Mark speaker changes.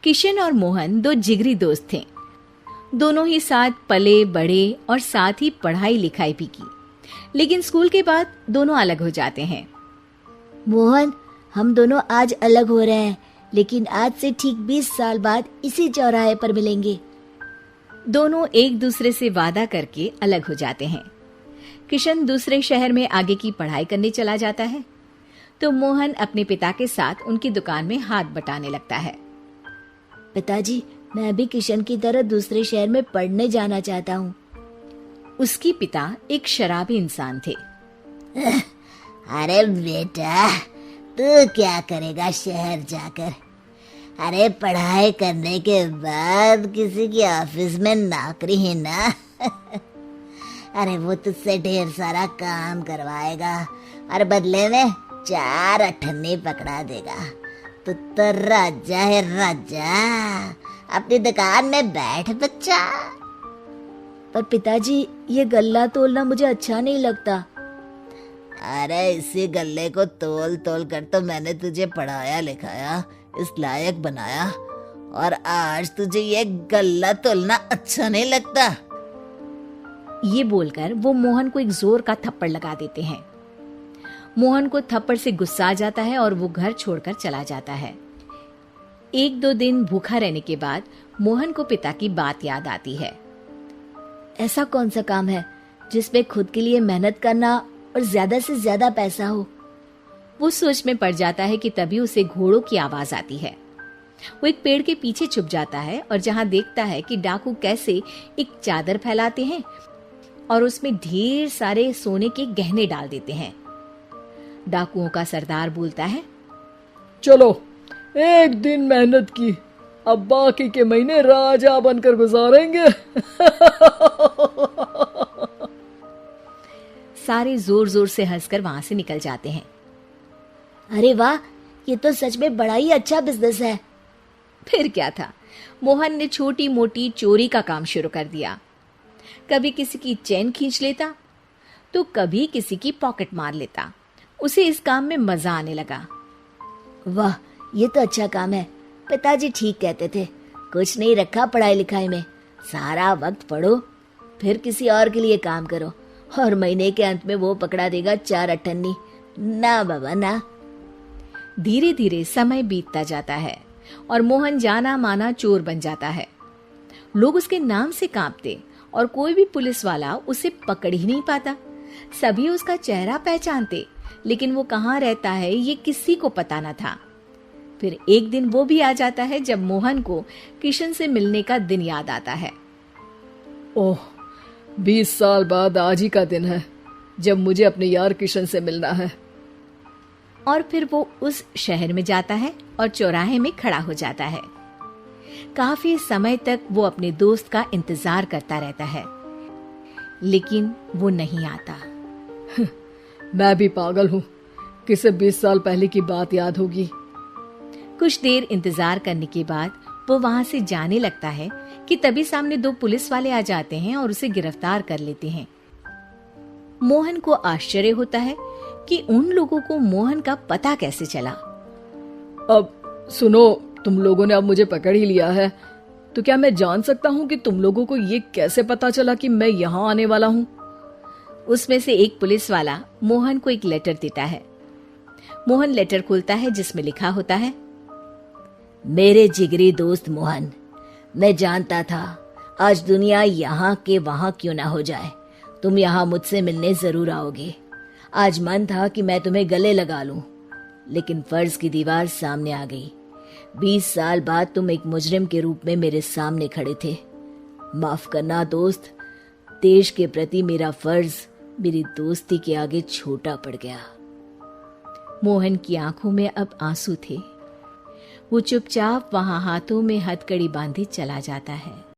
Speaker 1: किशन और मोहन दो जिगरी दोस्त थे। दोनों ही साथ पले बड़े और साथ ही पढ़ाई लिखाई भी की, लेकिन स्कूल के बाद दोनों अलग हो जाते हैं।
Speaker 2: मोहन, हम दोनों आज अलग हो रहे हैं, लेकिन आज से ठीक 20 साल बाद इसी चौराहे पर मिलेंगे।
Speaker 1: दोनों एक दूसरे से वादा करके अलग हो जाते हैं। किशन दूसरे शहर में आगे की पढ़ाई करने चला जाता है, तो मोहन अपने पिता के साथ उनकी दुकान में हाथ बटाने लगता है।
Speaker 2: पिताजी, मैं भी किशन की तरह दूसरे शहर में पढ़ने जाना चाहता हूँ।
Speaker 1: उसके पिता एक शराबी इंसान थे।
Speaker 2: अरे बेटा, तू क्या करेगा शहर जाकर? अरे पढ़ाई करने के बाद किसी की ऑफिस में नौकरी है ना। अरे वो तुझसे ढेर सारा काम करवाएगा और बदले में 4 अठन्नी पकड़ा देगा। तो राजा है राजा, अपनी दुकान में बैठ बच्चा। पर पिताजी, ये गल्ला तोलना मुझे अच्छा नहीं लगता। अरे इसी गल्ले को तोल तोल कर तो मैंने तुझे पढ़ाया लिखाया, इस लायक बनाया, और आज तुझे ये गल्ला तोलना अच्छा नहीं लगता।
Speaker 1: ये बोलकर वो मोहन को एक जोर का थप्पड़ लगा देते हैं। मोहन को थप्पड़ से गुस्सा आ जाता है और वो घर छोड़कर चला जाता है। 1-2 दिन भूखा रहने के बाद मोहन को पिता की बात याद आती है।
Speaker 2: ऐसा कौन सा काम है जिसमें खुद के लिए मेहनत करना और ज्यादा से ज्यादा पैसा हो?
Speaker 1: वो सोच में पड़ जाता है कि तभी उसे घोड़ों की आवाज आती है। वो एक पेड़ के पीछे छुप जाता है और जहां देखता है कि डाकू कैसे एक चादर फैलाते हैं और उसमें ढेर सारे सोने के गहने डाल देते हैं। डाकुओं का सरदार बोलता है,
Speaker 3: चलो, एक दिन मेहनत की, अब बाकी के महीने राजा बनकर गुजारेंगे।
Speaker 1: सारे जोर जोर से हंसकर वहां से निकल जाते हैं।
Speaker 2: अरे वाह, ये तो सच में बड़ा ही अच्छा बिजनेस है।
Speaker 1: फिर क्या था, मोहन ने छोटी मोटी चोरी का काम शुरू कर दिया। कभी किसी की चेन खींच लेता, तो कभी किसी की पॉकेट मार लेता। उसे इस काम में मजा आने लगा।
Speaker 2: वाह, ये तो अच्छा काम है। पिताजी ठीक कहते थे, कुछ नहीं रखा पढ़ाई लिखाई में, सारा वक्त पढ़ो, फिर किसी और के लिए काम करो, और महीने के अंत में वो पकड़ा देगा 4 अठन्नी। ना बाबा ना।
Speaker 1: धीरे धीरे समय बीतता जाता है और मोहन जाना माना चोर बन जाता है। लोग उसके नाम से कांपते और कोई भी पुलिस वाला उसे पकड़ ही नहीं पाता। सभी उसका चेहरा पहचानते, लेकिन वो कहाँ रहता है ये किसी को पता न था। फिर एक दिन वो भी आ जाता है जब मोहन को किशन से मिलने का दिन याद आता है।
Speaker 3: ओह, 20 साल बाद आज ही का दिन है जब मुझे अपने यार किशन से मिलना है।
Speaker 1: और फिर वो उस शहर में जाता है और चौराहे में खड़ा हो जाता है। काफी समय तक वो अपने दोस्त का इंतजार करता रहता है, लेकिन वो नहीं आता।
Speaker 3: मैं भी पागल हूँ, किसे 20 साल पहले की बात याद होगी।
Speaker 1: कुछ देर इंतजार करने के बाद वो वहां से जाने लगता है कि तभी सामने 2 पुलिस वाले आ जाते हैं और उसे गिरफ्तार कर लेते हैं। मोहन को आश्चर्य होता है कि उन लोगों को मोहन का पता कैसे चला।
Speaker 3: अब सुनो, तुम लोगों ने अब मुझे पकड़ ही लिया है, तो क्या मैं जान सकता हूँ कि तुम लोगों को ये कैसे पता चला कि मैं यहाँ आने वाला हूँ?
Speaker 1: उसमें से एक पुलिस वाला मोहन को एक लेटर देता है। मोहन लेटर खोलता है जिसमें लिखा होता है,
Speaker 2: मेरे जिगरी दोस्त मोहन, मैं जानता था आज दुनिया यहाँ के वहां क्यों ना हो जाए, तुम यहाँ मुझसे मिलने जरूर आओगे। आज मन था कि मैं तुम्हें गले लगा लूं, लेकिन फर्ज की दीवार सामने आ गई। 20 साल बाद तुम एक मुजरिम के रूप में मेरे सामने खड़े थे। माफ करना दोस्त, देश के प्रति मेरा फर्ज मेरी दोस्ती के आगे छोटा पड़ गया।
Speaker 1: मोहन की आंखों में अब आंसू थे। वो चुपचाप वहां हाथों में हथकड़ी बांधे चला जाता है।